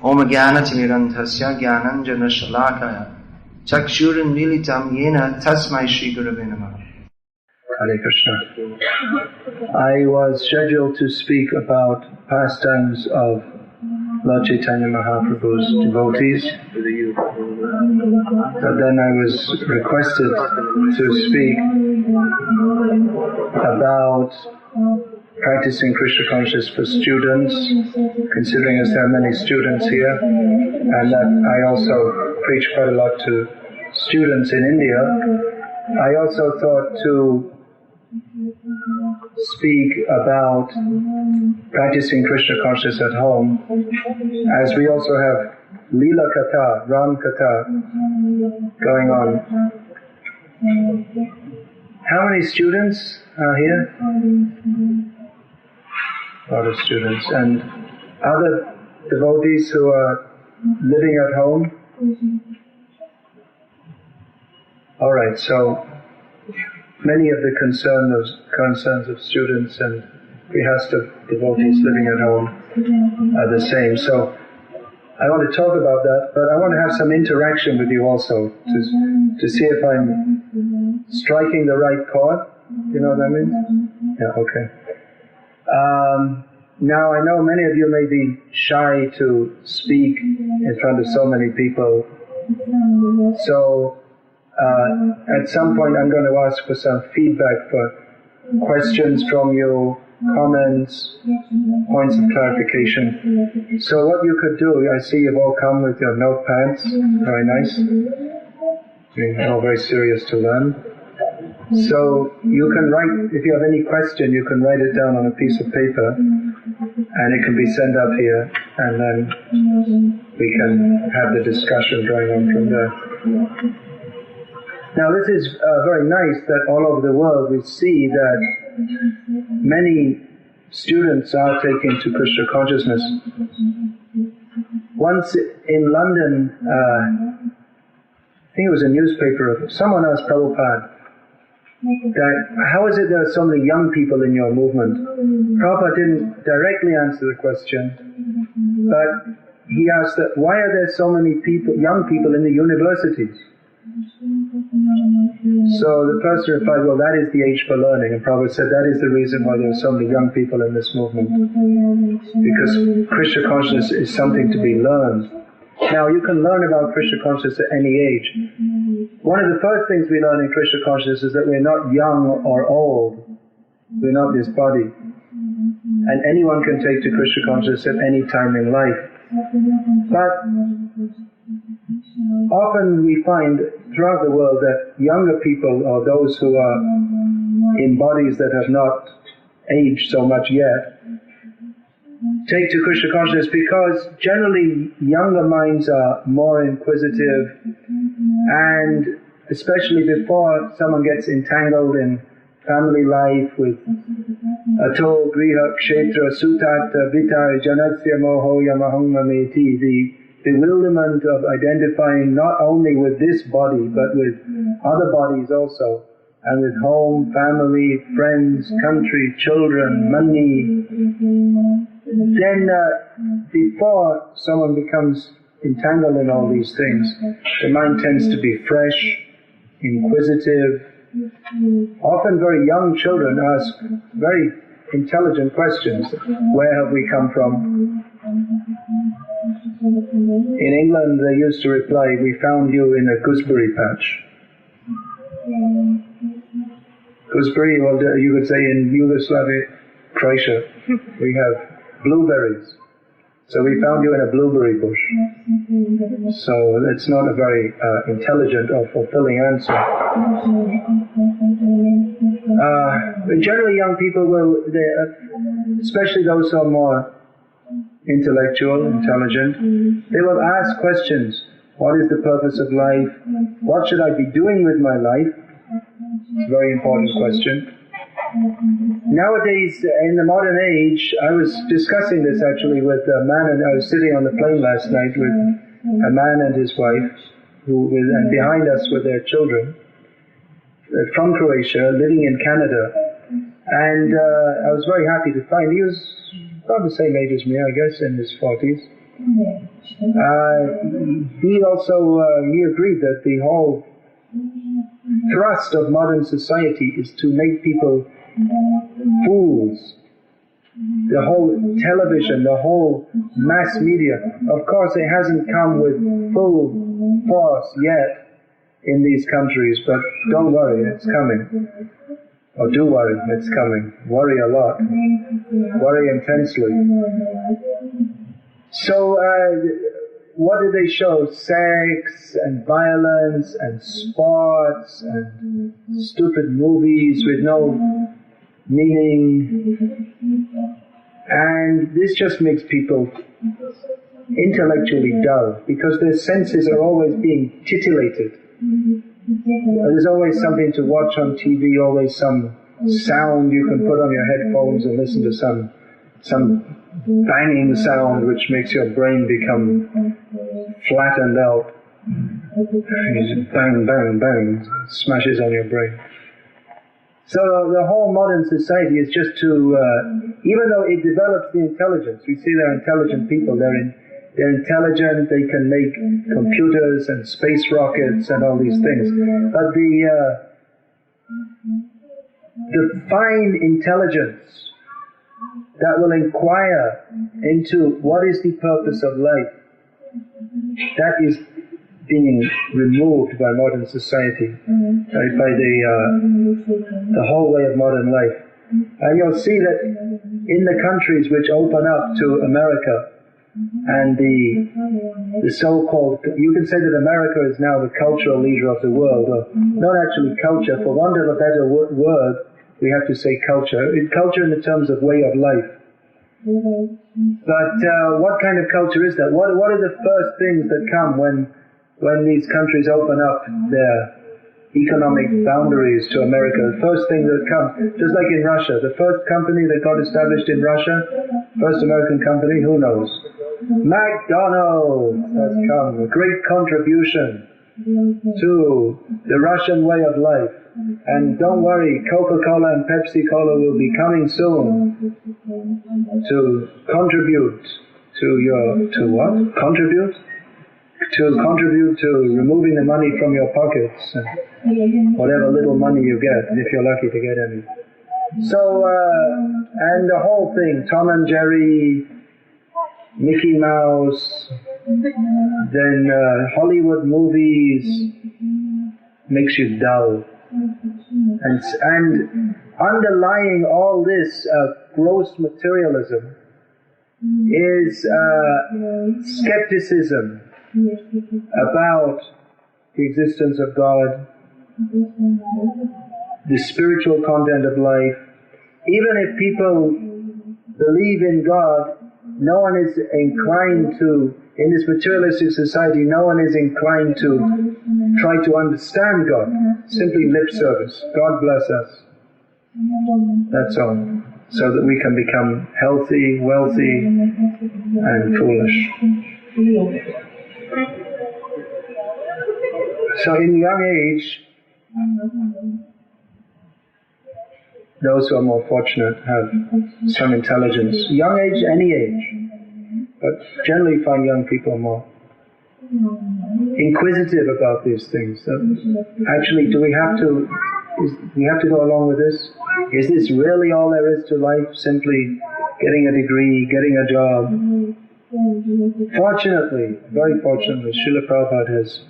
Om Jnana-timirandhasya Jnananjana-shalakaya Chakshurunmilitam Yena Tasmai Shri Gurave Namaha. Hare Krishna. I was scheduled to speak about pastimes of Lord Chaitanya Mahaprabhu's devotees, but then I was requested to speak about practicing Krishna consciousness for students, considering as there are many students here, and that I also preach quite a lot to students in India. I also thought to speak about practicing Krishna consciousness at home, as we also have Leela Katha, Ram Katha going on. How many students are here? A lot of students. And other devotees who are living at home? Alright, so many of the concerns of students and grihastha devotees living at home are the same. So I want to talk about that, but I want to have some interaction with you also to see if I'm striking the right chord. You know what I mean? Yeah, okay. Now I know many of you may be shy to speak in front of so many people, so at some point I'm going to ask for some feedback, for questions from you, comments, points of clarification. So what you could do, I see you've all come with your notepads, very nice. You're all very serious to learn. So you can write, if you have any question, you can write it down on a piece of paper and it can be sent up here, and then we can have the discussion going on from there. Now this is very nice that all over the world we see that many students are taking to Krishna consciousness. Once in London, I think it was a newspaper, someone asked Prabhupada, that how is it there are so many young people in your movement? Prabhupada didn't directly answer the question, but he asked that why are there so many people, young people in the universities? So the person replied, well, that is the age for learning. And Prabhupada said that is the reason why there are so many young people in this movement. Because Krishna consciousness is something to be learned. Now you can learn about Krishna consciousness at any age. One of the first things we learn in Krishna consciousness is that we're not young or old. We're not this body. And anyone can take to Krishna consciousness at any time in life. But often we find throughout the world that younger people, or those who are in bodies that have not aged so much yet, take to Krishna consciousness because generally younger minds are more inquisitive, and especially before someone gets entangled in family life with ato griha kshetra sutata vitar janasya moho yamaham mameti, the bewilderment of identifying not only with this body but with other bodies also, and with home, family, friends, country, children, money. Then before someone becomes entangled in all these things, the mind tends to be fresh, inquisitive. Often very young children ask very intelligent questions. Where have we come from? In England they used to reply, we found you in a gooseberry patch. Gooseberry, well, you could say in Yugoslavia, Croatia, we have blueberries. So we found you in a blueberry bush. So it's not a very intelligent or fulfilling answer. Generally young people will, especially those who are more intellectual, intelligent, they will ask questions. What is the purpose of life? What should I be doing with my life? It's a very important question. Nowadays, in the modern age, I was discussing this actually with a man, and I was sitting on the plane last night with a man and his wife, and behind us were their children, from Croatia, living in Canada. And I was very happy to find, he was about the same age as me, I guess, in his 40s. He agreed that the whole thrust of modern society is to make people fools. The whole television, the whole mass media, of course it hasn't come with full force yet in these countries, but don't worry, it's coming. Or do worry, it's coming. Worry a lot. Worry intensely. So, what do they show? Sex and violence and sports and stupid movies with no meaning. And this just makes people intellectually dull, because their senses are always being titillated. There's always something to watch on TV, always some sound you can put on your headphones and listen to some banging sound which makes your brain become flattened out. Bang, bang, bang, smashes on your brain. So the whole modern society is just to, even though it develops the intelligence, we see they're intelligent people, they're intelligent, they can make computers and space rockets and all these things, but the fine intelligence that will inquire into what is the purpose of life, that is being removed by modern society, by the whole way of modern life. And you'll see that in the countries which open up to America, and the so-called, you can say that America is now the cultural leader of the world, or not actually culture, for want of a better word, we have to say culture. Culture in the terms of way of life. But what kind of culture is that? What are the first things that come when these countries open up their economic boundaries to America? The first thing that comes, just like in Russia, the first company that got established in Russia, first American company, who knows? McDonald's has come, a great contribution to the Russian way of life. And don't worry, Coca-Cola and Pepsi-Cola will be coming soon to contribute to what? Contribute to removing the money from your pockets, whatever little money you get, if you're lucky to get any. So, and the whole thing, Tom and Jerry, Mickey Mouse, then Hollywood movies, makes you dull. And underlying all this gross materialism is skepticism about the existence of God, the spiritual content of life. Even if people believe in God, no one is inclined to, in this materialistic society, no one is inclined to try to understand God. Simply lip service. God bless us. That's all. So that we can become healthy, wealthy, and foolish. So in young age, those who are more fortunate have some intelligence. Young age, any age. But generally find young people more inquisitive about these things. So actually, do we have to go along with this? Is this really all there is to life? Simply getting a degree, getting a job? Fortunately, very fortunately, Srila Prabhupada has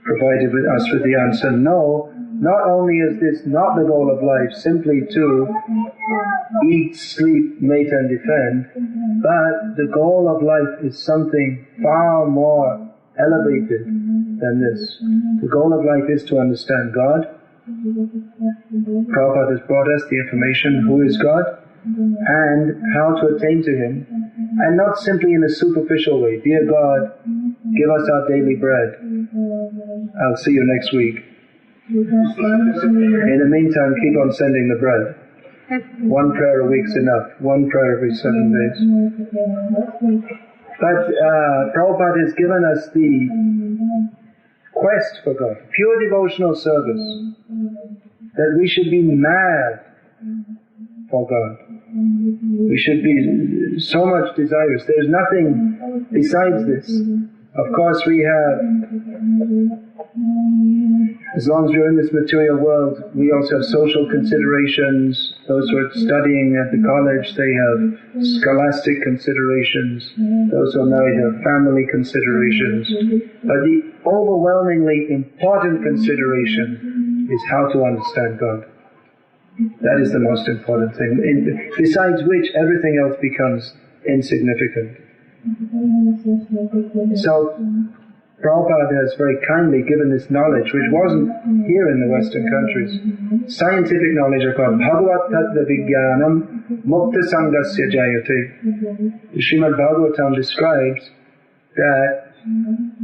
provided us with the answer. No, not only is this not the goal of life, simply to eat, sleep, mate and defend, but the goal of life is something far more elevated than this. The goal of life is to understand God. Prabhupada has brought us the information, who is God, and how to attain to Him, and not simply in a superficial way. Dear God, give us our daily bread. I'll see you next week. In the meantime, keep on sending the bread. One prayer a week's enough. One prayer every 7 days. But Prabhupada has given us the quest for God, pure devotional service, that we should be mad for God. We should be so much desirous. There's nothing besides this. Of course we have, as long as we're in this material world, we also have social considerations. Those who are studying at the college, they have scholastic considerations. Those who are married have family considerations. But the overwhelmingly important consideration is how to understand God. That is the most important thing, besides which everything else becomes insignificant. So, Prabhupada has very kindly given this knowledge, which wasn't here in the Western countries. Scientific knowledge are called Bhagavat Tattva Vijnanam Mukta Sangasya Jayate. Srimad Bhagavatam describes that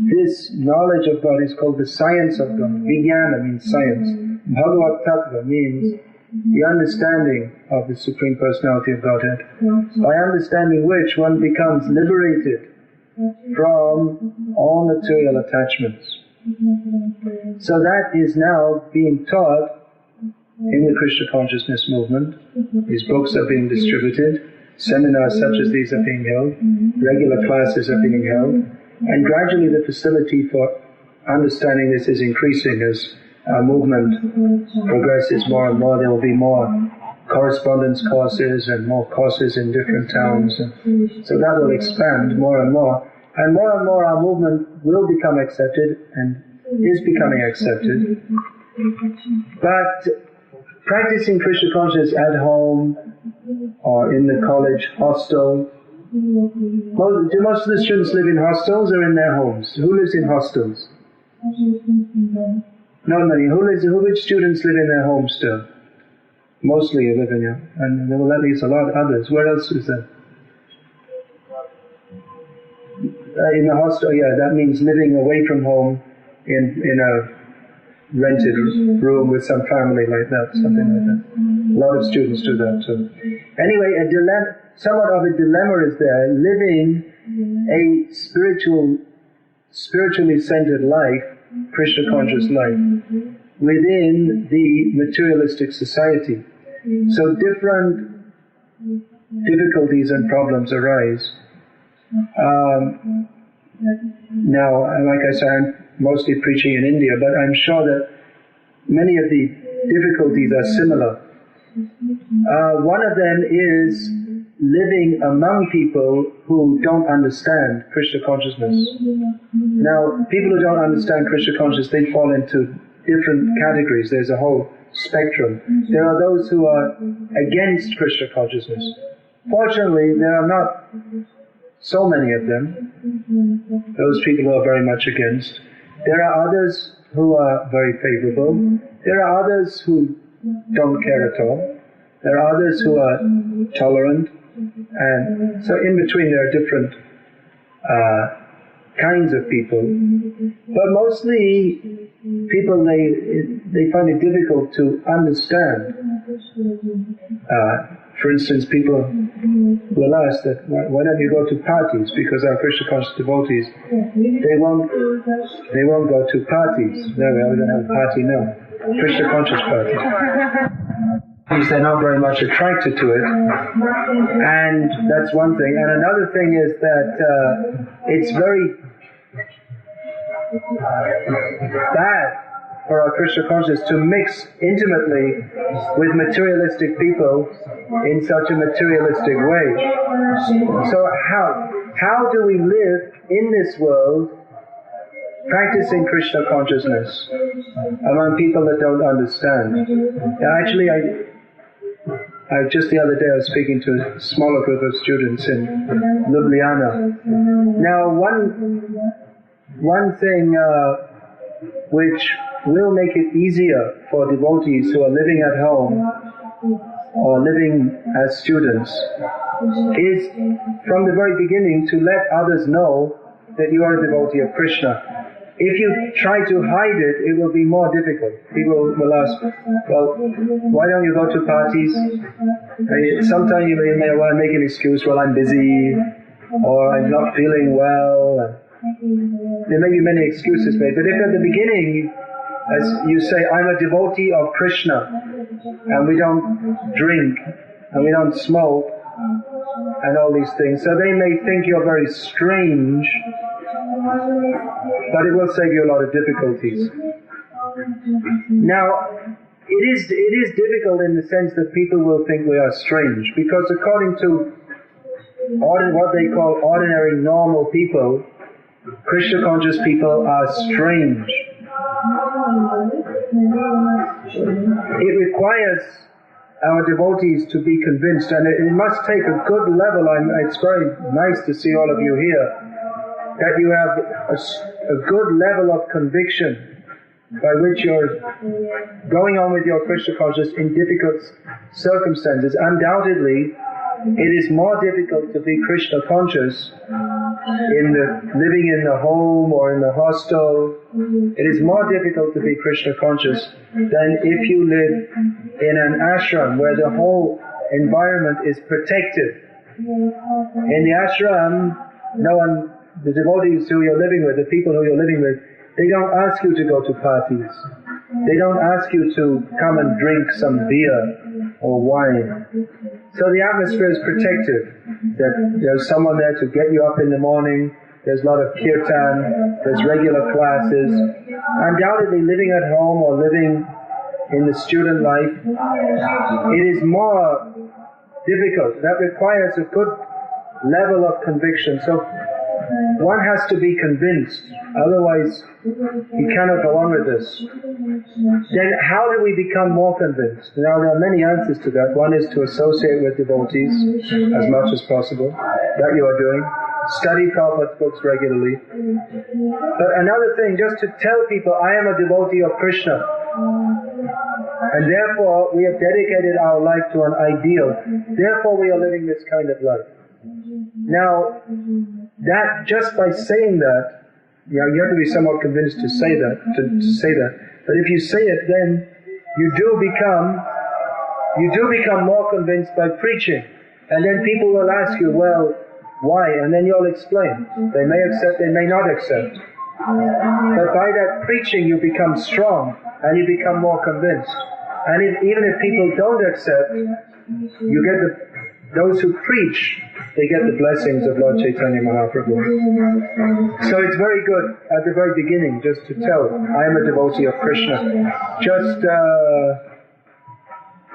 this knowledge of God is called the science of God. Vijnana means science. Bhagavat Tattva means the understanding of the Supreme Personality of Godhead, by understanding which one becomes liberated from all material attachments. So that is now being taught in the Krishna Consciousness movement. These books are being distributed, seminars such as these are being held, regular classes are being held, and gradually the facility for understanding this is increasing as our movement progresses more and more. There will be more correspondence courses and more courses in different towns, and so that will expand more and more. And more our movement will become accepted and is becoming accepted. But practicing Krishna consciousness at home or in the college hostel, do most of the students live in hostels or in their homes? Who lives in hostels? Not many. Which students live in their homes still? Mostly you live in your, and there will at least a lot of others. Where else is there? In the hostel, yeah, that means living away from home in a rented room with some family like that, something like that. A lot of students do that too. Anyway, somewhat of a dilemma is there, living a spiritually centered life, Krishna conscious life, within the materialistic society. So different difficulties and problems arise. Now, like I said, I'm mostly preaching in India, but I'm sure that many of the difficulties are similar. One of them is living among people who don't understand Krishna consciousness. Now, people who don't understand Krishna consciousness, they fall into different categories. There's a whole spectrum. There are those who are against Krishna consciousness. Fortunately, there are not so many of them, those people who are very much against. There are others who are very favorable. There are others who don't care at all. There are others who are tolerant. And so in between there are different kinds of people. But mostly people, they find it difficult to understand. For instance, people will ask that, why don't you go to parties? Because our Krishna conscious devotees, they won't go to parties. No, we don't have a party now. Krishna conscious parties. They're not very much attracted to it. And that's one thing. And another thing is that it's very bad for our Krishna consciousness to mix intimately with materialistic people in such a materialistic way. So how do we live in this world practicing Krishna consciousness among people that don't understand? Actually, just the other day I was speaking to a smaller group of students in Ljubljana. Now one thing which will make it easier for devotees who are living at home or living as students is from the very beginning to let others know that you are a devotee of Krishna. If you try to hide it, it will be more difficult. People will ask, well, why don't you go to parties? Sometimes you may well make an excuse, well, I'm busy, or I'm not feeling well. There may be many excuses made, but if at the beginning, as you say, I'm a devotee of Krishna, and we don't drink, and we don't smoke, and all these things. So they may think you're very strange, but it will save you a lot of difficulties. Now, it is difficult in the sense that people will think we are strange, because according to what they call ordinary normal people, Krishna conscious people are strange. It requires our devotees to be convinced, and it must take a good level. It's very nice to see all of you here, that you have a good level of conviction by which you're going on with your Krishna consciousness in difficult circumstances. Undoubtedly, it is more difficult to be Krishna conscious living in the home or in the hostel. It is more difficult to be Krishna conscious than if you live in an ashram where the whole environment is protected. In the ashram, the devotees who you're living with, the people who you're living with, they don't ask you to go to parties. They don't ask you to come and drink some beer or wine. So the atmosphere is protective. There's someone there to get you up in the morning. There's a lot of kirtan. There's regular classes. Undoubtedly, living at home or living in the student life, it is more difficult. That requires a good level of conviction. So one has to be convinced, otherwise you cannot go on with this. Then how do we become more convinced? Now there are many answers to that. One is to associate with devotees as much as possible. That you are doing. Study Prabhupada's books regularly. But another thing, just to tell people, I am a devotee of Krishna. And therefore we have dedicated our life to an ideal. Therefore we are living this kind of life. Now, that just by saying that, you have to be somewhat convinced to say that. But if you say it, then you do become more convinced by preaching. And then people will ask you, well, why? And then you'll explain. They may accept, they may not accept. But by that preaching you become strong and you become more convinced. And even if people don't accept, you get those who preach, they get the blessings of Lord Chaitanya Mahaprabhu. So it's very good at the very beginning just to tell, I am a devotee of Krishna. Just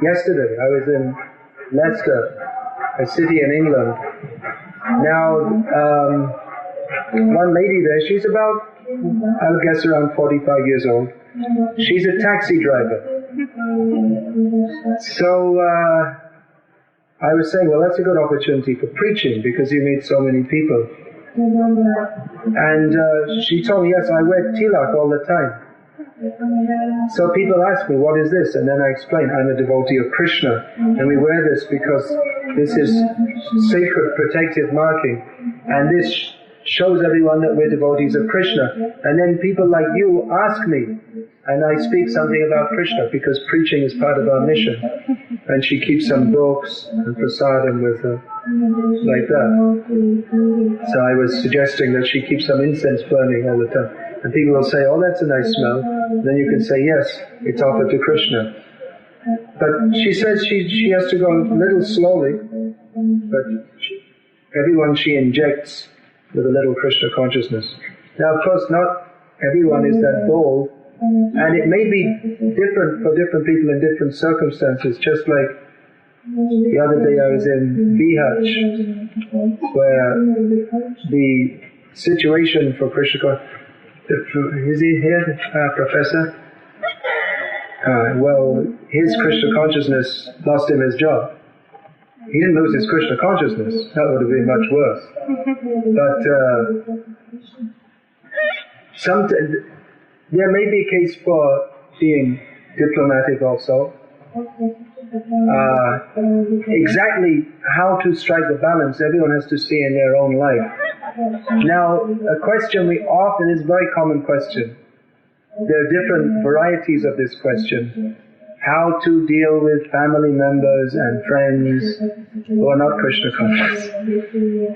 yesterday I was in Leicester, a city in England. Now, one lady there, she's about, I would guess around 45 years old. She's a taxi driver. So, I was saying, well, that's a good opportunity for preaching because you meet so many people. And she told me, yes, I wear tilak all the time. So people ask me, what is this? And then I explain, I'm a devotee of Krishna. And we wear this because this is sacred protective marking. And this shows everyone that we're devotees of Krishna. And then people like you ask me, and I speak something about Krishna because preaching is part of our mission. And she keeps some books and prasadam with her, like that. So I was suggesting that she keeps some incense burning all the time. And people will say, oh, that's a nice smell. And then you can say, yes, it's offered to Krishna. But she says she has to go a little slowly, but everyone she injects with a little Krishna consciousness. Now, of course, not everyone is that bold. And it may be different for different people in different circumstances, just like the other day I was in Bihar, where the situation for Krishna consciousness, is he here, Professor? Well, his Krishna consciousness lost him his job. He didn't lose his Krishna consciousness, that would have been much worse. But there may be a case for being diplomatic also. Exactly how to strike the balance, everyone has to see in their own life. Now, a question we often, is a very common question. There are different varieties of this question. How to deal with family members and friends who are not Krishna conscious.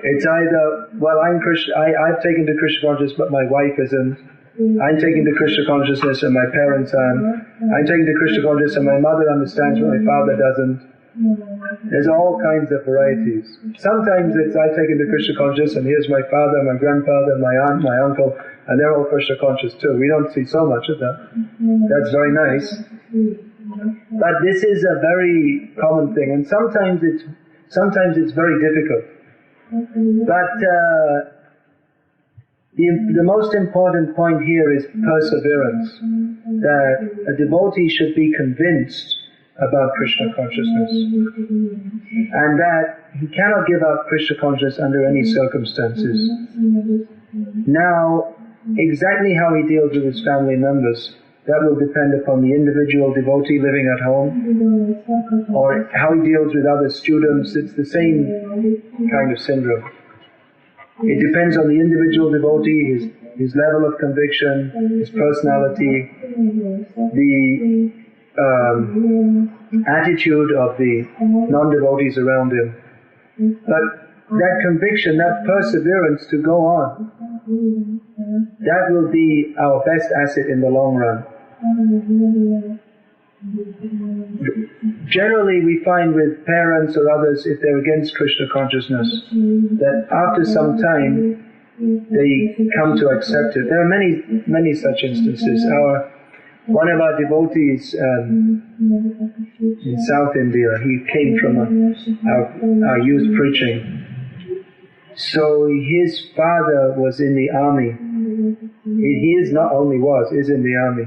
It's either, well, I've taken to Krishna consciousness but my wife isn't. I'm taking to Krishna consciousness and my parents aren't. I'm taking to Krishna consciousness and my mother understands but my father doesn't. There's all kinds of varieties. Sometimes it's I take into Krishna conscious and here's my father, my grandfather, my aunt, my uncle, and they're all Krishna conscious too. We don't see so much of that. That's very nice. But this is a very common thing, and sometimes it's very difficult. But the most important point here is perseverance. That a devotee should be convinced about Krishna consciousness, and that he cannot give up Krishna consciousness under any circumstances. Now, exactly how he deals with his family members, that will depend upon the individual devotee living at home, or how he deals with other students. It's the same kind of syndrome. It depends on the individual devotee, his level of conviction, his personality, the attitude of the non-devotees around him. But that conviction, that perseverance to go on, that will be our best asset in the long run. Generally we find with parents or others, if they're against Krishna consciousness, that after some time they come to accept it. There are many such instances. One of our devotees in South India, he came from our youth preaching. So his father was in the army. He is not only is in the army.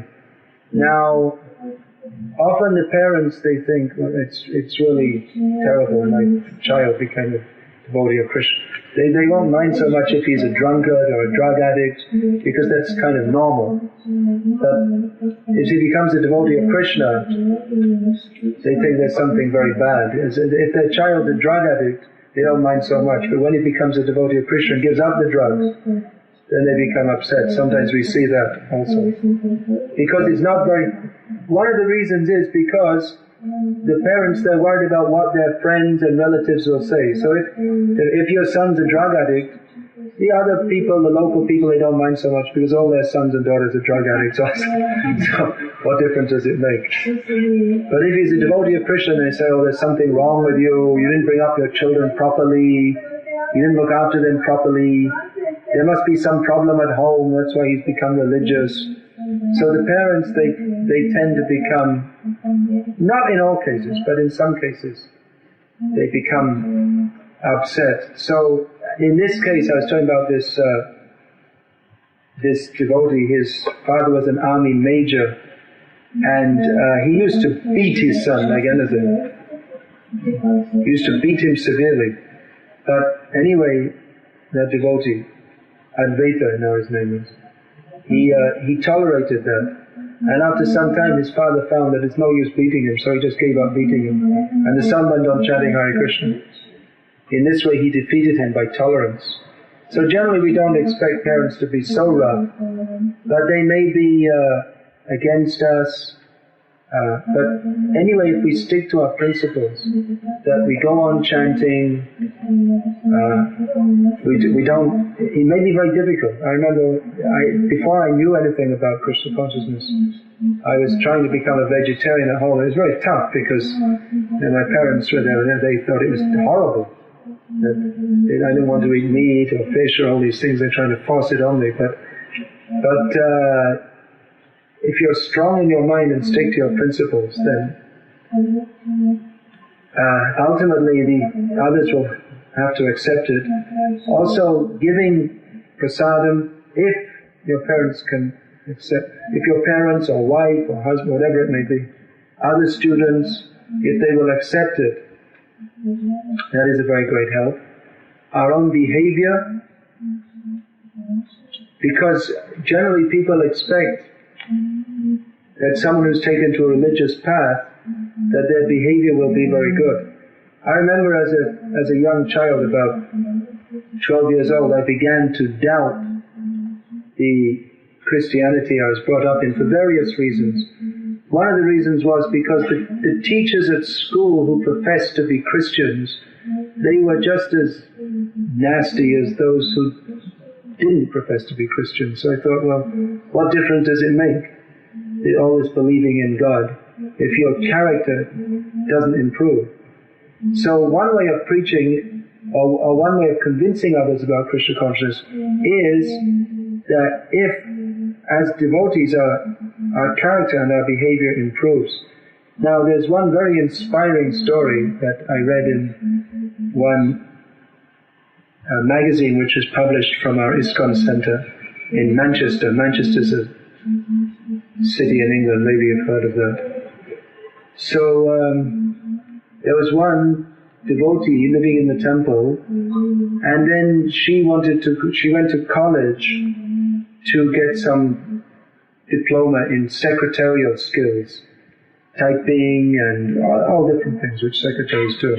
Now, often the parents, they think, well, it's really terrible, my child became a devotee of Krishna. They won't mind so much if he's a drunkard or a drug addict, because that's kind of normal. But if he becomes a devotee of Krishna, they think there's something very bad. If their child's a drug addict, they don't mind so much. But when he becomes a devotee of Krishna and gives up the drugs, then they become upset. Sometimes we see that also. Because it's not very... One of the reasons is because the parents, they're worried about what their friends and relatives will say. So if your son's a drug addict, the other people, the local people, they don't mind so much because all their sons and daughters are drug addicts also. So what difference does it make? But if he's a devotee of Krishna and they say, oh, there's something wrong with you, you didn't bring up your children properly, you didn't look after them properly, there must be some problem at home, that's why he's become religious. So the parents, they tend to become, not in all cases, but in some cases, they become upset. So in this case, I was talking about this devotee. His father was an army major, and he used to beat his son like anything. He used to beat him severely. But anyway, that devotee, Advaita, now his name is, he tolerated that. And after some time his father found that it's no use beating him, so he just gave up beating him. And the son went on chanting Hare Krishna. In this way he defeated him by tolerance. So generally we don't expect parents to be so rough, but they may be against us. But anyway, if we stick to our principles, that we go on chanting, we don't, it may be very difficult. I remember, before I knew anything about Krishna consciousness, I was trying to become a vegetarian at home. It was very tough because my parents were there and they thought it was horrible. That I didn't want to eat meat or fish or all these things. They're trying to force it on me. But if you're strong in your mind and stick to your principles, then ultimately the others will have to accept it. Also, giving prasadam, if your parents can accept, if your parents or wife or husband, whatever it may be, other students, if they will accept it, that is a very great help. Our own behavior, because generally people expect that someone who's taken to a religious path, that their behavior will be very good. I remember as a young child, about 12 years old, I began to doubt the Christianity I was brought up in for various reasons. One of the reasons was because the teachers at school who professed to be Christians, they were just as nasty as those who didn't profess to be Christians. So I thought, well, what difference does it make? Always believing in God, if your character doesn't improve. So one way of preaching, or one way of convincing others about Krishna consciousness is that if, as devotees, our character and our behavior improves. Now there's one very inspiring story that I read in one magazine which was published from our ISKCON Center in Manchester. Manchester's a city in England, maybe you've heard of that. So there was one devotee living in the temple, and then she went to college to get some diploma in secretarial skills, typing and all different things which secretaries do.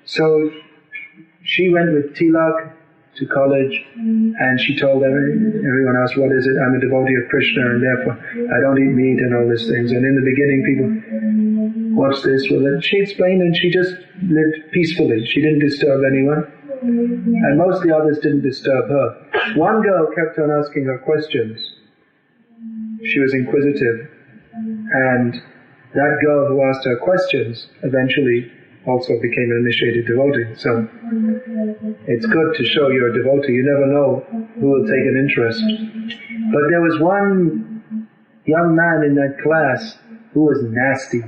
So she went with tilak to college, and she told everyone else, what is it? I'm a devotee of Krishna, and therefore I don't eat meat and all these things. And in the beginning people, what's this? Well, she explained, and she just lived peacefully. She didn't disturb anyone, and most of the others didn't disturb her. One girl kept on asking her questions. She was inquisitive, and that girl who asked her questions eventually also became an initiated devotee. So it's good to show you're a devotee. You never know who will take an interest. But there was one young man in that class who was nasty.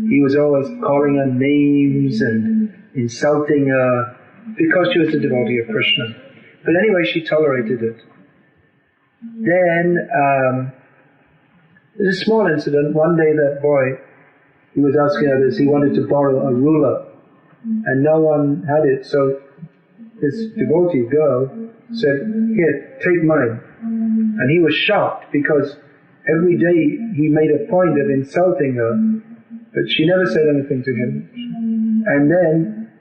He was always calling her names and insulting her because she was a devotee of Krishna. But anyway, she tolerated it. Then there's a small incident. One day that boy, he was asking her this, he wanted to borrow a ruler, and no one had it, so this devotee girl said, here, take mine. And he was shocked, because every day he made a point of insulting her, but she never said anything to him. And then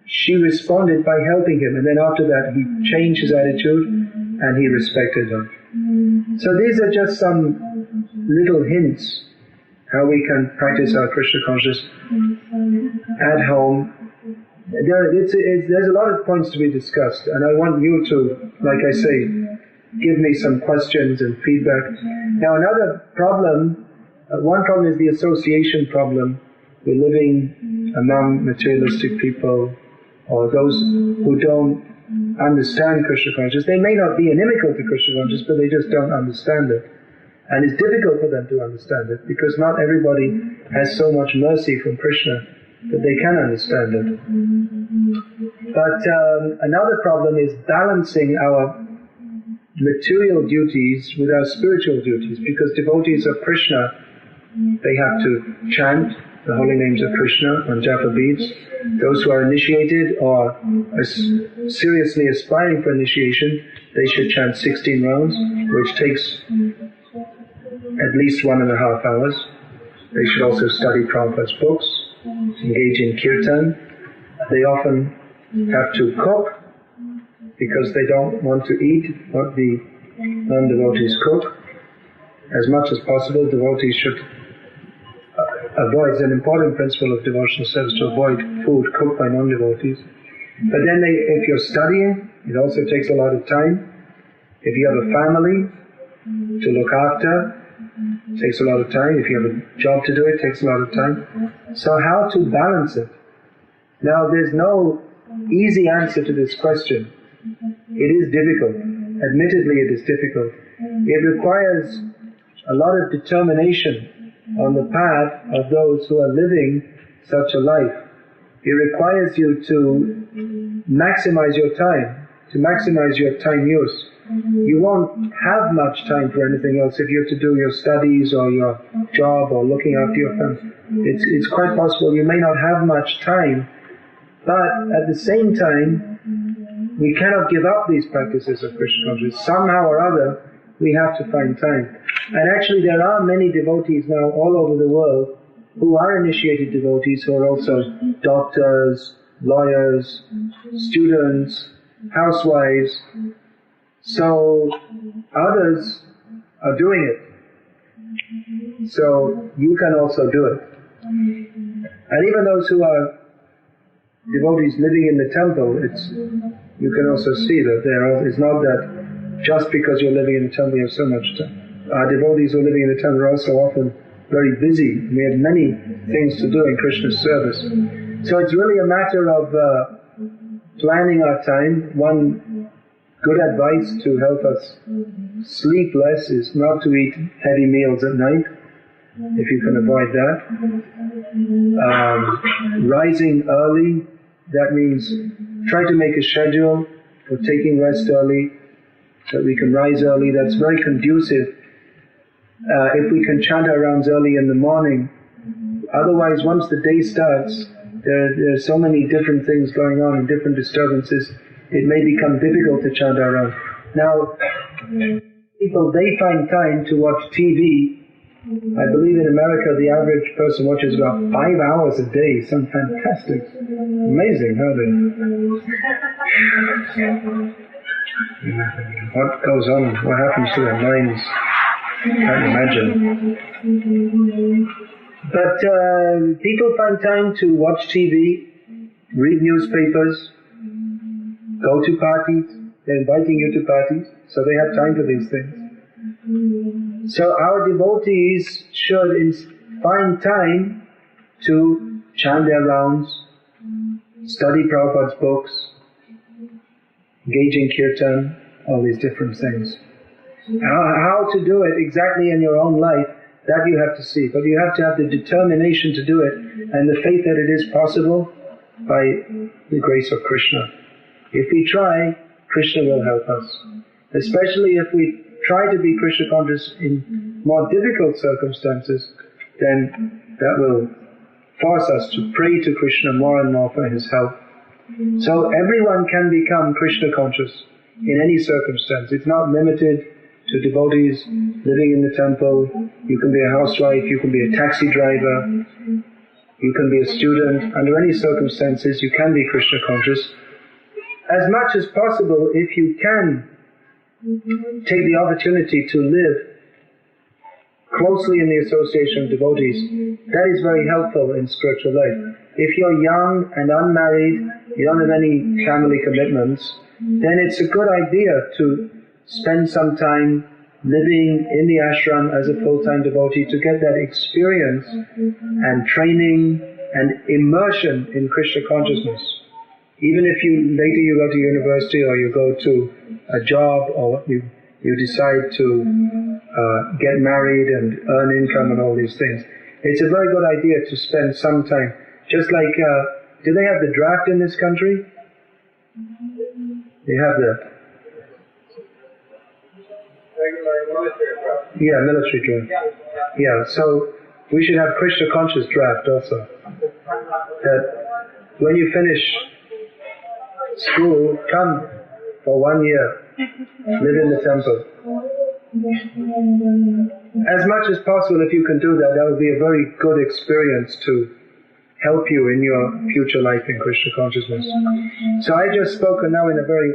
she responded by helping him, and then after that he changed his attitude and he respected her. So these are just some little hints how we can practice our Krishna consciousness at home. There's a lot of points to be discussed, and I want you to, like I say, give me some questions and feedback. Now another problem, one problem is the association problem. We're living among materialistic people, or those who don't understand Krishna consciousness. They may not be inimical to Krishna consciousness, but they just don't understand it. And it's difficult for them to understand it, because not everybody has so much mercy from Krishna that they can understand it. But another problem is balancing our material duties with our spiritual duties, because devotees of Krishna, they have to chant the holy names of Krishna on japa beads. Those who are initiated or are seriously aspiring for initiation, they should chant 16 rounds, which takes at least 1.5 hours. They should also study Prabhupada's books, engage in kirtan. They often have to cook because they don't want to eat what the non-devotees cook. As much as possible, devotees should avoid, it's an important principle of devotional service to avoid food cooked by non-devotees. But then if you're studying, it also takes a lot of time. If you have a family to look after, it takes a lot of time. If you have a job to do, it takes a lot of time. So how to balance it? Now there's no easy answer to this question. It is difficult. Admittedly, it is difficult. It requires a lot of determination on the path of those who are living such a life. It requires you to maximize your time, to maximize your time use. You won't have much time for anything else if you have to do your studies or your job or looking after your family. It's quite possible you may not have much time, but at the same time, we cannot give up these practices of Krishna consciousness. Somehow or other, we have to find time. And actually there are many devotees now all over the world who are initiated devotees, who are also doctors, lawyers, students, housewives. So others are doing it. So you can also do it. And even those who are devotees living in the temple, you can also see that it's not that just because you're living in the temple you have so much time. Our devotees who are living in the temple are also often very busy. We have many things to do in Krishna's service. So it's really a matter of planning our time. One good advice to help us sleep less is not to eat heavy meals at night, if you can avoid that. Rising early, that means try to make a schedule for taking rest early, so that we can rise early. That's very conducive. If we can chant our rounds early in the morning, otherwise once the day starts, there are so many different things going on and different disturbances, it may become difficult to chant our rounds. Now, people, they find time to watch TV. I believe in America the average person watches about 5 hours a day. Some fantastic, amazing how they... What goes on, what happens to their minds, can't imagine. But people find time to watch TV, read newspapers, go to parties. They're inviting you to parties, so they have time for these things. So our devotees should find time to chant their rounds, study Prabhupada's books, engage in kirtan, all these different things. How to do it exactly in your own life, that you have to see. But you have to have the determination to do it and the faith that it is possible by the grace of Krishna. If we try, Krishna will help us. Especially if we try to be Krishna conscious in more difficult circumstances, then that will force us to pray to Krishna more and more for his help. So everyone can become Krishna conscious in any circumstance. It's not limited to devotees living in the temple. You can be a housewife, you can be a taxi driver, you can be a student. Under any circumstances you can be Krishna conscious. As much as possible, if you can take the opportunity to live closely in the association of devotees, that is very helpful in spiritual life. If you're young and unmarried, you don't have any family commitments, then it's a good idea to spend some time living in the ashram as a full-time devotee to get that experience and training and immersion in Krishna consciousness. Even if later you go to university or you go to a job or you decide to get married and earn income and all these things, it's a very good idea to spend some time. Just like, do they have the draft in this country? They have that. Yeah, military draft. Yeah, so we should have Krishna conscious draft also. That when you finish school, come for 1 year, live in the temple. As much as possible, if you can do that, that would be a very good experience to help you in your future life in Krishna consciousness. So I just spoken now in a very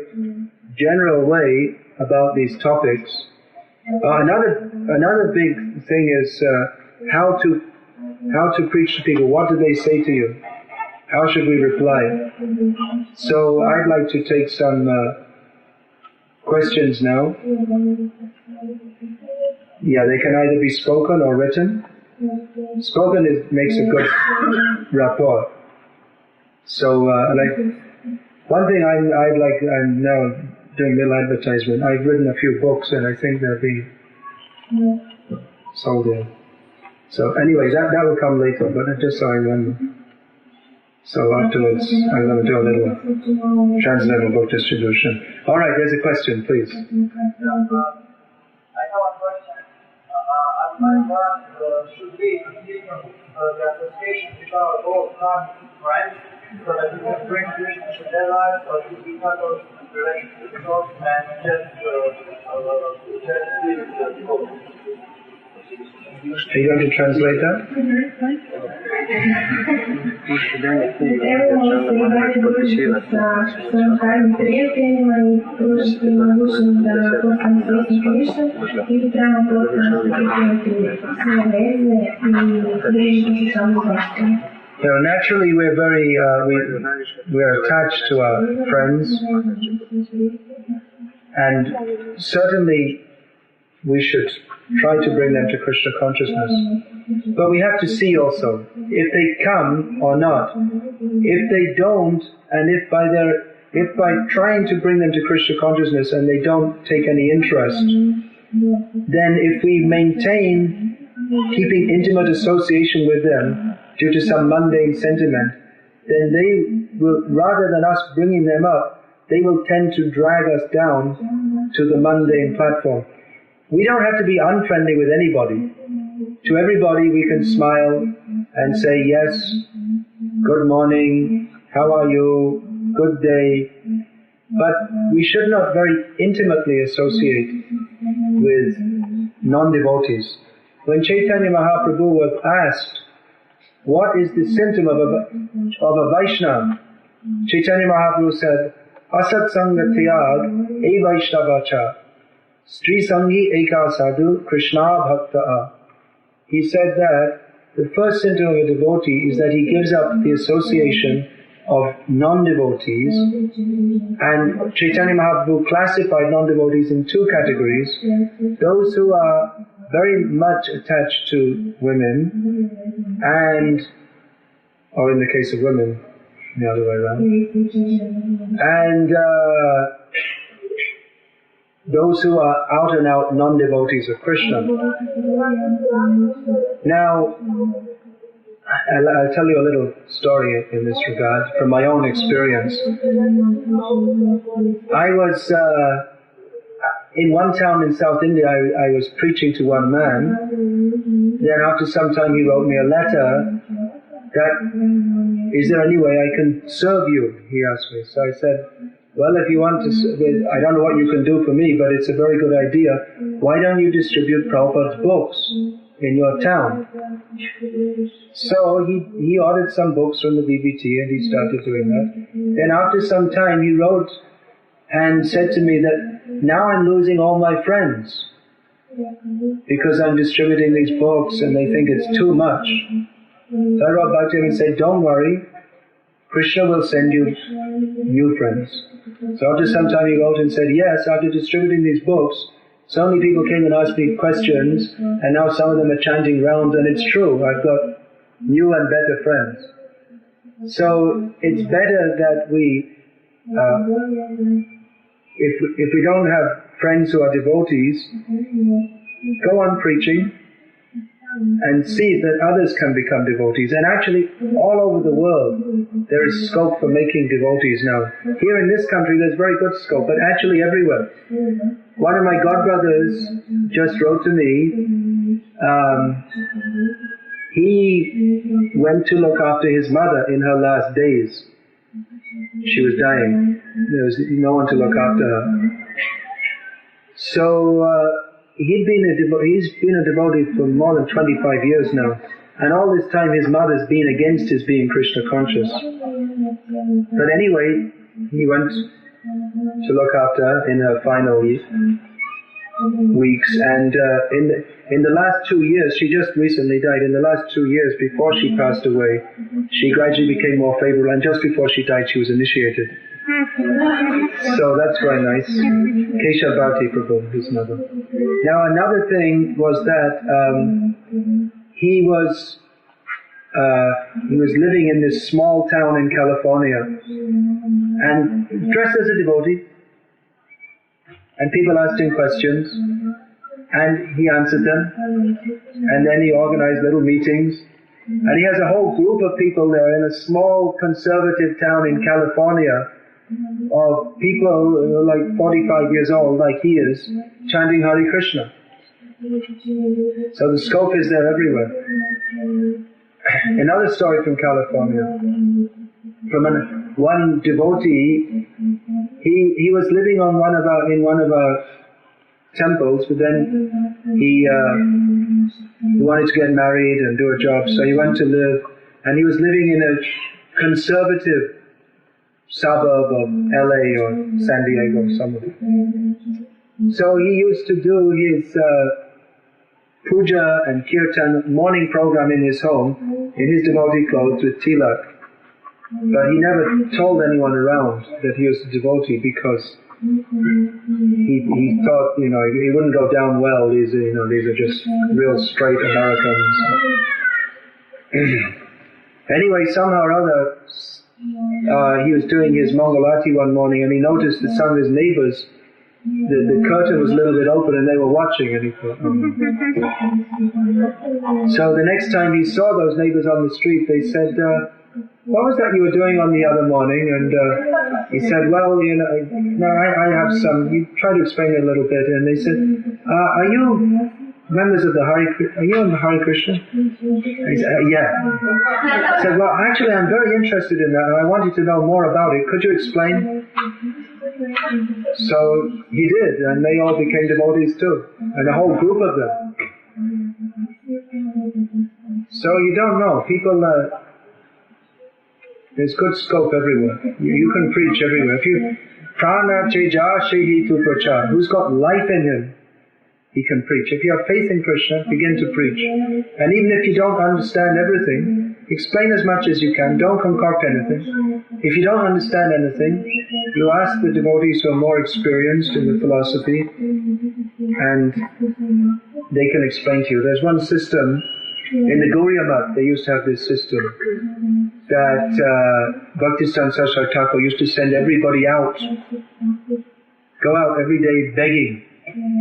general way about these topics. Another big thing is how to preach to people. What do they say to you? How should we reply? So I'd like to take some questions now. Yeah, they can either be spoken or written. Spoken makes a good rapport. So one thing I'm now doing a little advertisement. I've written a few books and I think they'll be sold in. So anyway, that will come later, but just so I remember. So afterwards, I'm going to do a little transcendental book distribution. All right, there's a question, please. I have a question. My work should be continue the association with our both friends, so that we can bring Krishna to their lives, or should we cut off relation to the God and just live the God? Are you going to translate that? Naturally we're very, we're attached to our friends, and certainly we should try to bring them to Krishna consciousness. But we have to see also if they come or not. If they don't, and if by trying to bring them to Krishna consciousness and they don't take any interest, then if we maintain keeping intimate association with them due to some mundane sentiment, then they will, rather than us bringing them up, they will tend to drag us down to the mundane platform. We don't have to be unfriendly with anybody. To everybody we can smile and say, yes, good morning, how are you, good day. But we should not very intimately associate with non-devotees. When Chaitanya Mahaprabhu was asked, what is the symptom of a Vaishnava? Chaitanya Mahaprabhu said, Asat Sangha Tyag E Vaishnavacha Stri Sanghi Eka Sadhu Krishna Bhakta. He said that the first symptom of a devotee is that he gives up the association of non-devotees, and Chaitanya Mahaprabhu classified non-devotees in two categories: those who are very much attached to women, and, or in the case of women, the other way around, and those who are out and out non-devotees of Krishna. Now, I'll tell you a little story in this regard from my own experience. I was in one town in South India. I was preaching to one man. Then after some time he wrote me a letter that, is there any way I can serve you? He asked me. So I said, well, if you want to, I don't know what you can do for me, but it's a very good idea. Why don't you distribute Prabhupada's books in your town? So he ordered some books from the BBT and he started doing that. Then after some time he wrote and said to me that now I'm losing all my friends because I'm distributing these books and they think it's too much. So I wrote back to him and said, don't worry, Krishna will send you new friends. So after some time he wrote and said, yes, after distributing these books, so many people came and asked me questions, and now some of them are chanting rounds, and it's true, I've got new and better friends. So it's better that we, if we don't have friends who are devotees, go on preaching and see that others can become devotees. And actually, all over the world, there is scope for making devotees now. Here in this country, there's very good scope, but actually everywhere. One of my godbrothers just wrote to me. He went to look after his mother in her last days. She was dying. There was no one to look after her. So he's been a devotee for more than 25 years now. And all this time his mother's been against his being Krishna conscious. But anyway, he went to look after her in her final weeks, and in the last 2 years, she just recently died. In the last 2 years before she passed away, she gradually became more favorable, and just before she died she was initiated. So that's very nice. Kesha Bhakti Prabhu, his mother. Now another thing was that he was living in this small town in California and dressed as a devotee, and people asked him questions and he answered them, and then he organized little meetings, and he has a whole group of people there in a small conservative town in California of people like 45 years old like he is, chanting Hare Krishna. So the scope is there everywhere. Another story from California, from one devotee. He was living in one of our temples, but then he wanted to get married and do a job, so he went to live, and he was living in a conservative suburb of LA or San Diego or somewhere. So he used to do his puja and kirtan morning program in his home, in his devotee clothes with tilak. But he never told anyone around that he was a devotee, because he thought, he wouldn't go down well. These are just real straight Americans. Anyway, somehow or other, he was doing his Mangalati one morning, and he noticed that some of his neighbors, the curtain was a little bit open, and they were watching, and he thought, So the next time he saw those neighbors on the street, they said, what was that you were doing on the other morning? And he said, well, I have some. He tried to explain it a little bit, and they said, are you members of the are you on the Hare Krishna? He said, yeah. I said, well, actually, I'm very interested in that, and I wanted to know more about it. Could you explain? So he did, and they all became devotees too, and a whole group of them. So you don't know. People, there's good scope everywhere. You can preach everywhere. If you prana cheja shehi tu prachar, who's got life in him, he can preach. If you have faith in Krishna, begin to preach. And even if you don't understand everything, explain as much as you can. Don't concoct anything. If you don't understand anything, you ask the devotees who are more experienced in the philosophy, and they can explain to you. There's one system, in the Gauriya Math, they used to have this system, that Bhakti Saraswati Thakur used to send everybody out, go out every day begging,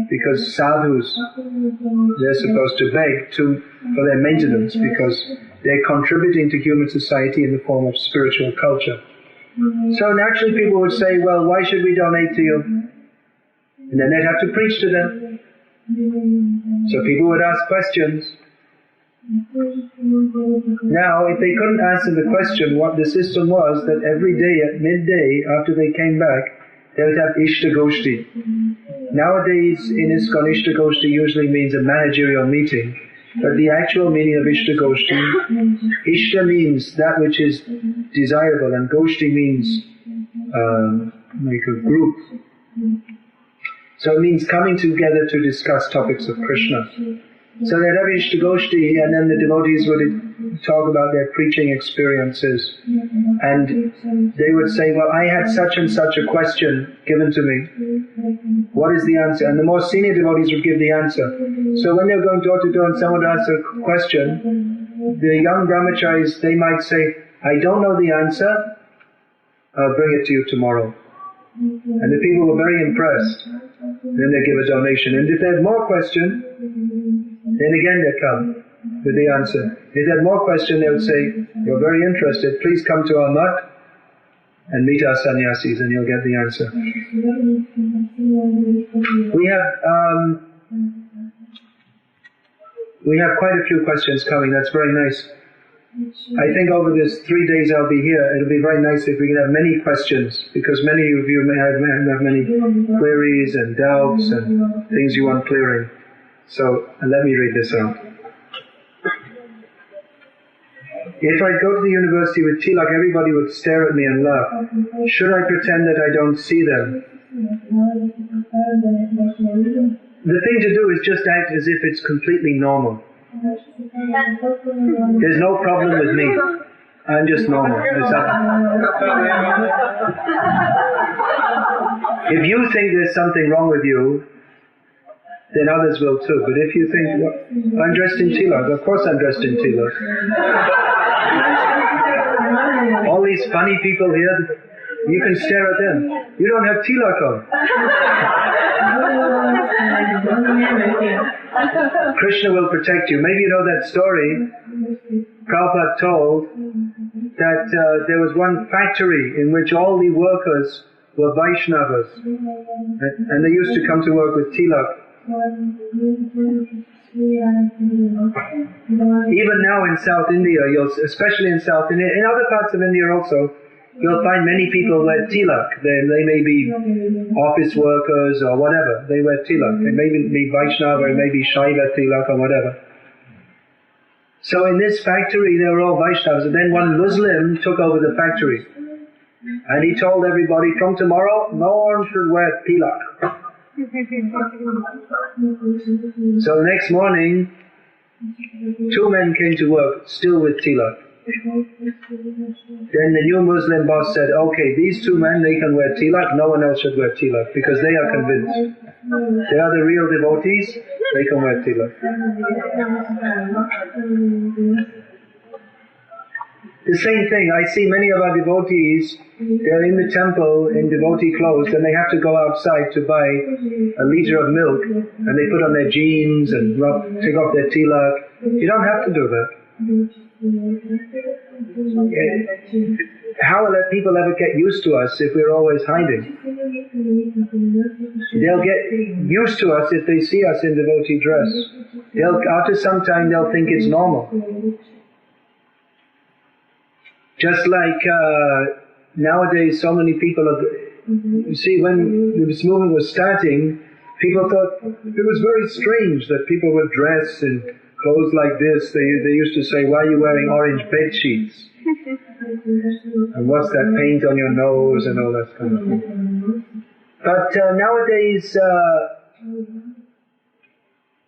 because sadhus, they're supposed to beg for their maintenance, because they're contributing to human society in the form of spiritual culture. So naturally people would say, well, why should we donate to you? And then they'd have to preach to them. So people would ask questions. Now, if they couldn't answer the question, what the system was, that every day at midday, after they came back, they would have Ishta Goshti. Nowadays, in ISKCON, Ishta Goshti usually means a managerial meeting. But the actual meaning of Ishta Goshti, Ishta means that which is desirable, and Goshti means like a group. So it means coming together to discuss topics of Krishna. So they'd have Ishta Goshti, and then the devotees would talk about their preaching experiences. And they would say, well, I had such and such a question given to me. What is the answer? And the more senior devotees would give the answer. So when they were going door to door and someone would ask a question, the young brahmacharis, they might say, I don't know the answer, I'll bring it to you tomorrow. And the people were very impressed. Then they give a donation. And if they had more questions, then again they come with the answer. If they had more questions, they would say, you're very interested, please come to our mutt and meet our sannyasis, and you'll get the answer. We have quite a few questions coming. That's very nice. I think over this 3 days I'll be here, it'll be very nice if we can have many questions, because many of you may have many queries and doubts and things you want clearing. So let me read this out. If I go to the university with tilak, everybody would stare at me and laugh. Should I pretend that I don't see them? The thing to do is just act as if it's completely normal. There's no problem with me. I'm just normal. If you think there's something wrong with you, then others will too. But if you think, well, I'm dressed in tilak, of course I'm dressed in tilak. All these funny people here, you can stare at them. You don't have tilak on. Krishna will protect you. Maybe you know that story Prabhupada told, that there was one factory in which all the workers were Vaishnavas, and they used to come to work with tilak. Even now in South India, especially in South India, in other parts of India also, you'll find many people wear tilak. They may be office workers or whatever. They wear tilak. They may be Vaishnava, or maybe Shaiva tilak or whatever. So in this factory, they were all Vaishnavas. And then one Muslim took over the factory. And he told everybody, from tomorrow, no one should wear tilak. So the next morning, 2 men came to work, still with tilak. Then the new Muslim boss said, okay, these two men, they can wear tilak, no one else should wear tilak, because they are convinced. They are the real devotees, they can wear tilak. The same thing, I see many of our devotees, they're in the temple in devotee clothes and they have to go outside to buy a liter of milk and they put on their jeans and take off their tilak. You don't have to do that. How will people ever get used to us if we're always hiding? They'll get used to us if they see us in devotee dress. After some time they'll think it's normal. Just like nowadays so many people you see, when this movement was starting, people thought it was very strange that people would dress in clothes like this. They used to say, why are you wearing orange bed sheets? And what's that paint on your nose and all that kind of thing. But nowadays,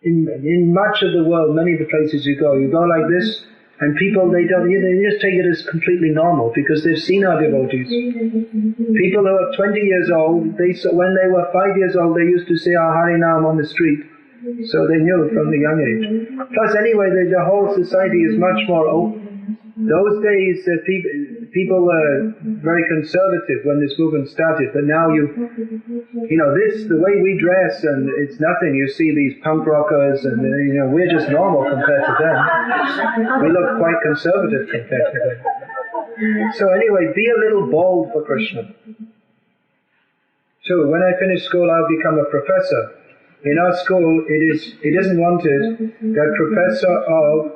in much of the world, many of the places you go like this, and people, they just take it as completely normal because they've seen our devotees. People who are 20 years old, when they were 5 years old, they used to say our Harinam on the street. So they knew from the young age. Plus anyway, the whole society is much more open. Those days, people were very conservative when this movement started, but now the way we dress, and it's nothing. You see these punk rockers, and we're just normal compared to them. We look quite conservative compared to them. So anyway, be a little bold for Krishna. So when I finish school, I'll become a professor. In our school, it isn't wanted that professor of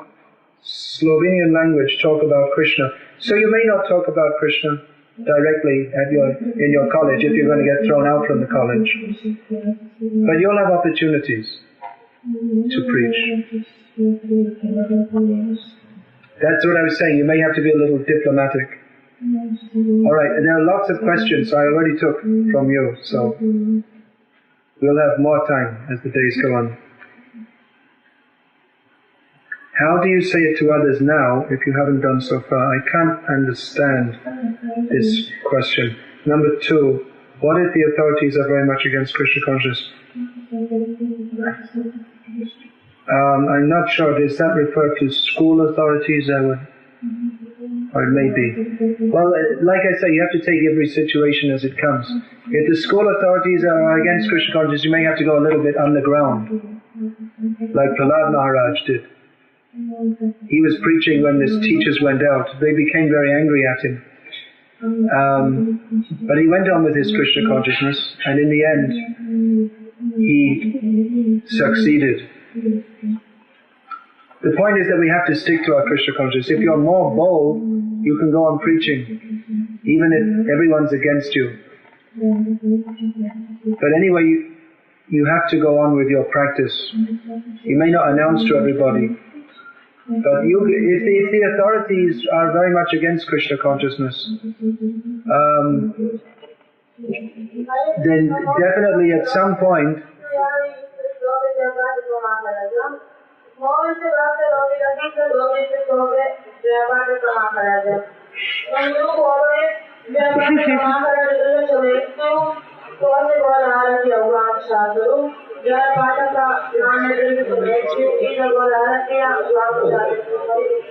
Slovenian language talk about Krishna. So you may not talk about Krishna directly in your college if you're going to get thrown out from the college. But you'll have opportunities to preach. That's what I was saying. You may have to be a little diplomatic. Alright, there are lots of questions I already took from you, so we'll have more time as the days go on. How do you say it to others now if you haven't done so far? I can't understand this question. Number 2, what if the authorities are very much against Krishna consciousness? I'm not sure. Does that refer to school authorities? Or it may be. Well, like I say, you have to take every situation as it comes. If the school authorities are against Krishna consciousness, you may have to go a little bit underground, like Prahlad Maharaj did. He was preaching when his teachers went out. They became very angry at him. But he went on with his Krishna consciousness, and in the end, he succeeded. The point is that we have to stick to our Krishna consciousness. If you're more bold, you can go on preaching, even if everyone's against you. But anyway, you have to go on with your practice. You may not announce to everybody. But if the authorities are very much against Krishna consciousness, then definitely at some point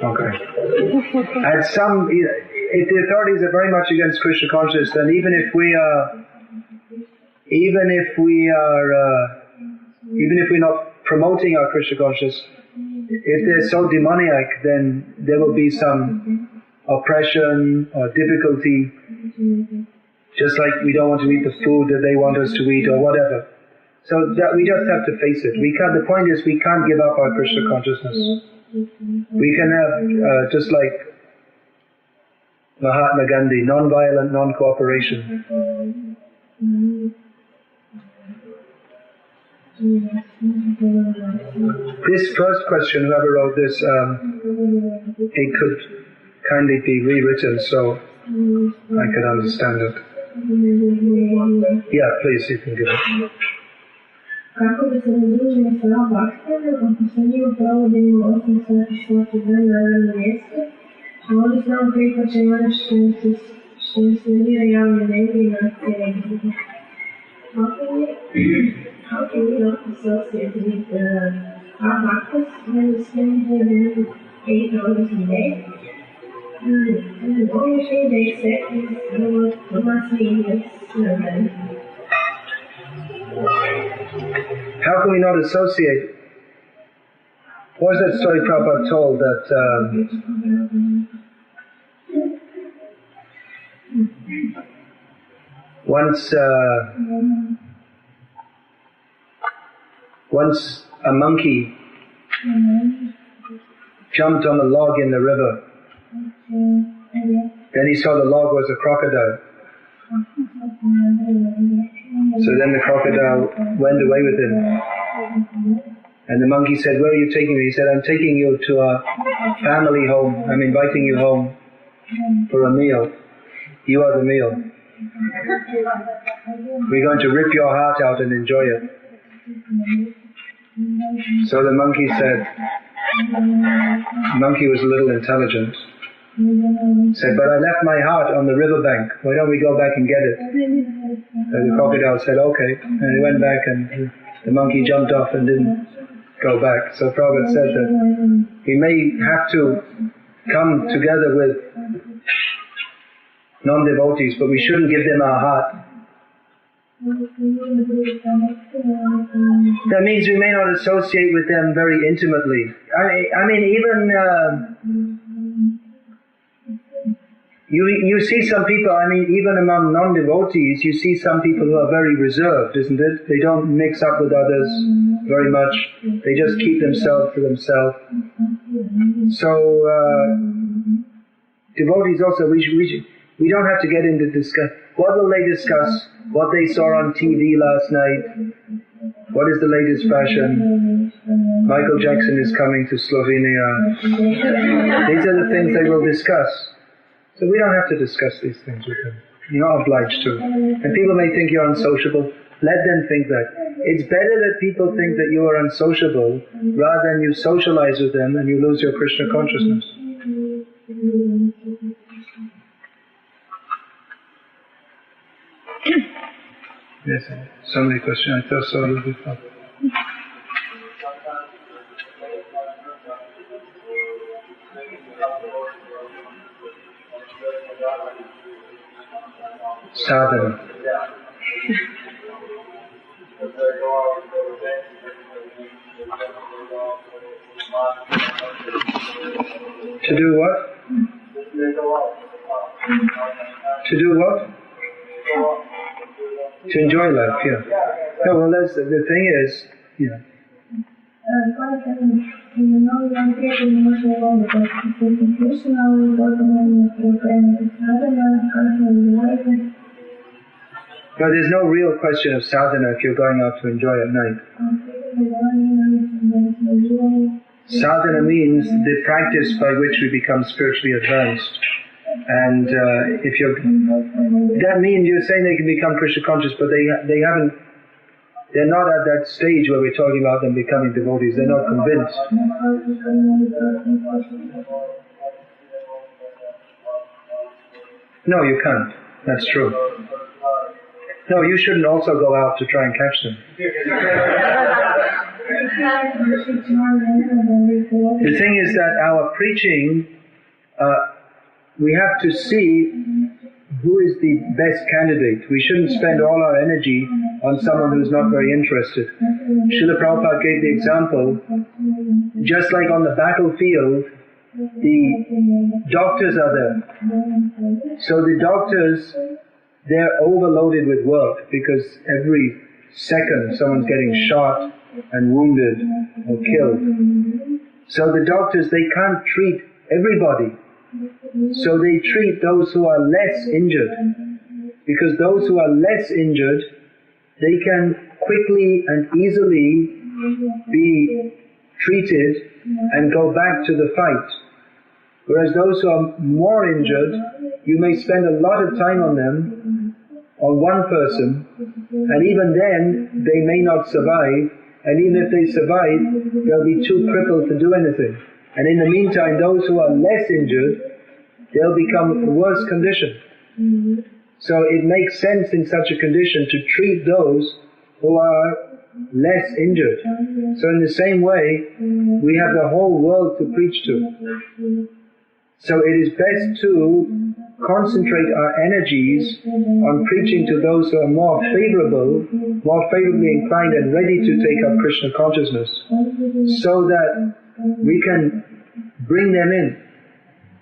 Okay. If the authorities are very much against Krishna consciousness, then even if we're not promoting our Krishna consciousness, if they're so demoniac, then there will be some oppression or difficulty, just like we don't want to eat the food that they want us to eat or whatever. So that we just have to face it. The point is we can't give up our Krishna consciousness. We can have, just like Mahatma Gandhi, non-violent, non-cooperation. This first question, whoever wrote this, it could kindly be rewritten so I can understand it. Yeah, please, you can give it. Kako bi se pridružili sa Bhakti, ako se njim provodim 8 sati škoti dan na radnom mjestu, Oni samo prihvaćaju ono što im se nije javno medijima htjeli. How can we not associate with our practice when we spend 8 hours a day? The only thing they accept is the mass media. How can we not associate? What was that story Prabhupada told that once a monkey jumped on a log in the river. Then he saw the log was a crocodile. So then the crocodile went away with him. And the monkey said, "Where are you taking me?" He said, "I'm taking you to a family home. I'm inviting you home for a meal. You are the meal. We're going to rip your heart out and enjoy it." So the monkey said, the monkey was a little intelligent, said, "But I left my heart on the riverbank. Why don't we go back and get it?" So the crocodile said, "Okay." And he went back and the monkey jumped off and didn't go back. So Prabhupada said that we may have to come together with non-devotees, but we shouldn't give them our heart. That means we may not associate with them very intimately. I mean even you see some people, I mean even among non-devotees, you see some people who are very reserved, isn't it? They don't mix up with others very much. They just keep themselves to themselves. So devotees also, we don't have to get into discuss. What will they discuss? What they saw on TV last night? What is the latest fashion? Michael Jackson is coming to Slovenia. These are the things they will discuss. So we don't have to discuss these things with them. You're not obliged to. And people may think you're unsociable. Let them think that. It's better that people think that you are unsociable rather than you socialize with them and you lose your Krishna consciousness. Yes, so many questions. I thought so a little bit up. Sadhana. To do what? To do what? To enjoy life, yeah. No, well, that's the thing is, yeah. But there's no real question of sadhana if you're going out to enjoy at night. Sadhana means the practice by which we become spiritually advanced. And if you're, that means you're saying they can become Krishna conscious, but they're not at that stage where we're talking about them becoming devotees. They're not convinced. No, you can't. That's true. No, you shouldn't also go out to try and catch them. The thing is that our preaching, we have to see who is the best candidate. We shouldn't spend all our energy on someone who's not very interested. Srila Prabhupada gave the example, just like on the battlefield, the doctors are there. So the doctors, they're overloaded with work because every second someone's getting shot and wounded or killed. So the doctors, they can't treat everybody. So they treat those who are less injured. Because those who are less injured, they can quickly and easily be treated and go back to the fight. Whereas those who are more injured, you may spend a lot of time on them, on one person, and even then they may not survive, and even if they survive, they'll be too crippled to do anything. And in the meantime, those who are less injured, they'll become worse conditioned. So it makes sense in such a condition to treat those who are less injured. So in the same way, we have the whole world to preach to. So it is best to concentrate our energies on preaching to those who are more favorably inclined and ready to take up Krishna consciousness, so that we can bring them in,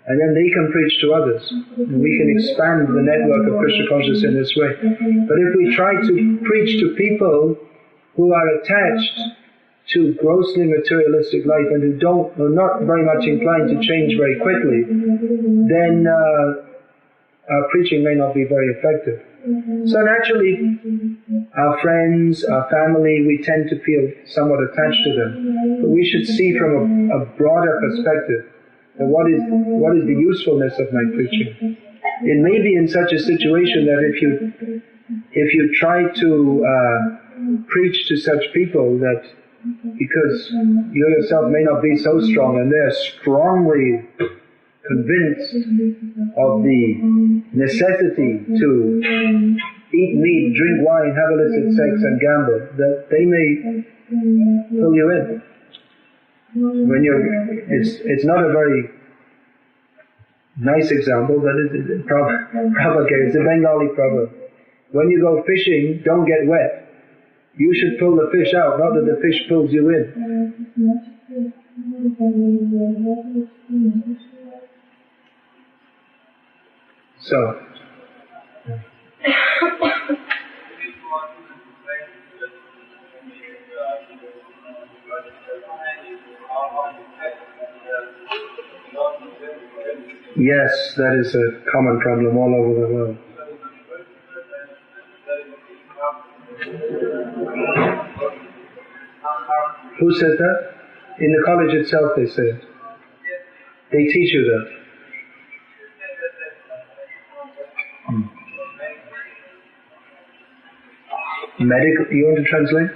and then they can preach to others. And we can expand the network of Krishna consciousness in this way. But if we try to preach to people who are attached to grossly materialistic life and who are not very much inclined to change very quickly, then our preaching may not be very effective. So naturally, our friends, our family, we tend to feel somewhat attached to them. But we should see from a broader perspective that what is the usefulness of my preaching. It may be in such a situation that if you try to preach to such people, that because you yourself may not be so strong and they're strongly convinced of the necessity to eat meat, drink wine, have illicit sex and gamble, that they may pull you in. When it's not a very nice example, but it's a proverb. It's a Bengali proverb. When you go fishing, don't get wet. You should pull the fish out, not that the fish pulls you in. So, yes, that is a common problem all over the world. Who says that? In the college itself they say it. They teach you that. Medical, you want to translate?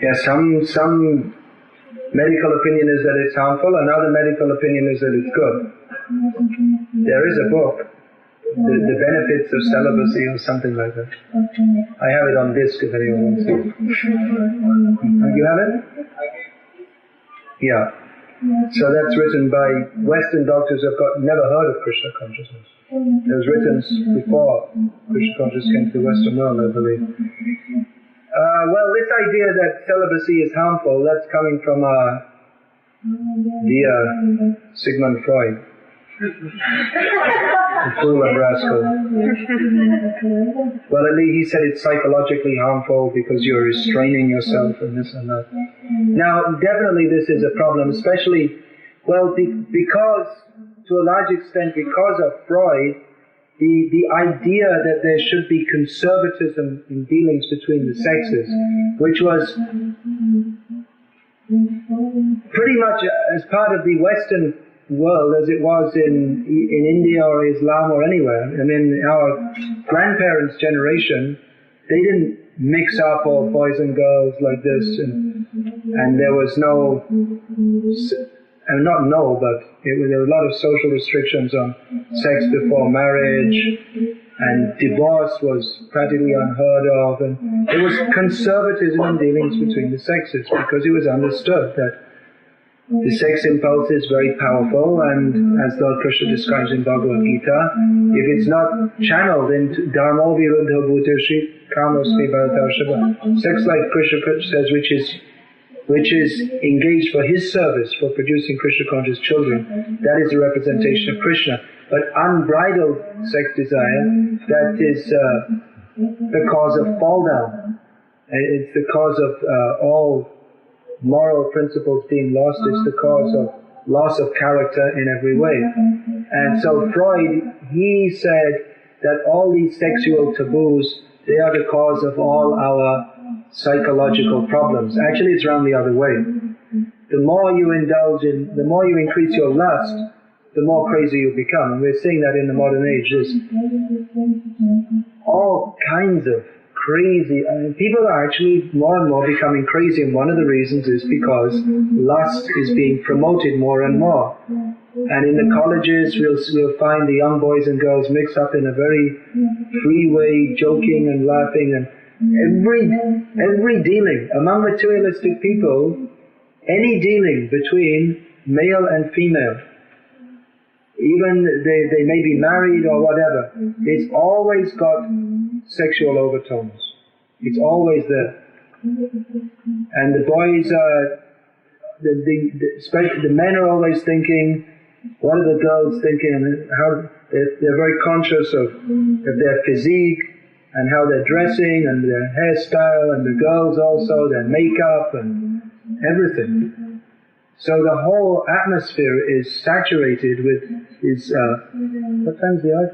Yes, some medical opinion is that it's harmful, another medical opinion is that it's good. There is a book, the benefits of celibacy or something like that. I have it on disc if anyone wants it. You have it? Yeah. So that's written by Western doctors who have never heard of Krishna consciousness. It was written before Krishna consciousness came to the Western world, I believe. Well, this idea that celibacy is harmful, that's coming from dear Sigmund Freud. The fool and rascal. Well, at least he said it's psychologically harmful because you're restraining yourself and this and that. Now, definitely this is a problem, especially, well, because, to a large extent, because of Freud, the idea that there should be conservatism in dealings between the sexes, which was pretty much as part of the Western world as it was in India or Islam or anywhere. I mean, our grandparents' generation, they didn't mix up all boys and girls like this, and there was there were a lot of social restrictions on sex before marriage, and divorce was practically unheard of, and there was conservatism in dealings between the sexes because it was understood that the sex impulse is very powerful, and as Lord Krishna describes in Bhagavad Gita, if it's not channeled into Dharmo Viruddha Bhutarshi Kamosmi Bharatarshava, sex, like Krishna says, which is engaged for his service, for producing Krishna conscious children, that is a representation of Krishna. But unbridled sex desire, that is the cause of fall down. It's the cause of all moral principles being lost. It's the cause of loss of character in every way. And so Freud, he said that all these sexual taboos, they are the cause of all our psychological problems. Actually, it's around the other way. the more you indulge in, the more you increase your lust, the more crazy you become. And we're seeing that in the modern age. There's all kinds of crazy, people are actually more and more becoming crazy, and one of the reasons is because lust is being promoted more and more. And in the colleges we'll find the young boys and girls mix up in a very free way, joking and laughing, and every dealing among materialistic people, any dealing between male and female, even they may be married or whatever, it's always got sexual overtones. It's always there. And the boys are, the men are always thinking, what are the girls thinking, and how they're very conscious of their physique and how they're dressing and their hairstyle, and the girls also, their makeup and everything. So the whole atmosphere is saturated with is what time's the hour?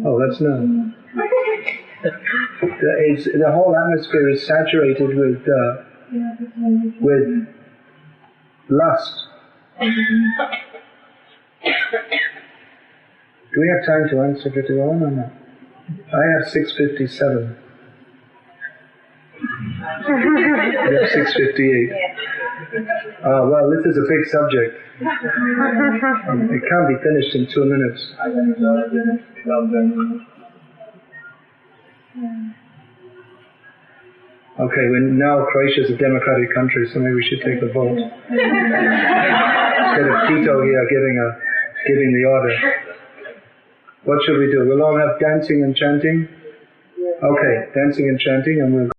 Oh, that's no. The whole atmosphere is saturated with lust. Do we have time to answer it all or not? I have 6:57. You have 6:58. Well, this is a big subject. It can't be finished in 2 minutes. Okay, now Croatia is a democratic country, so maybe we should take the vote. Instead of Tito here giving the order. What should we do? We'll all have dancing and chanting? Okay, dancing and chanting, and we'll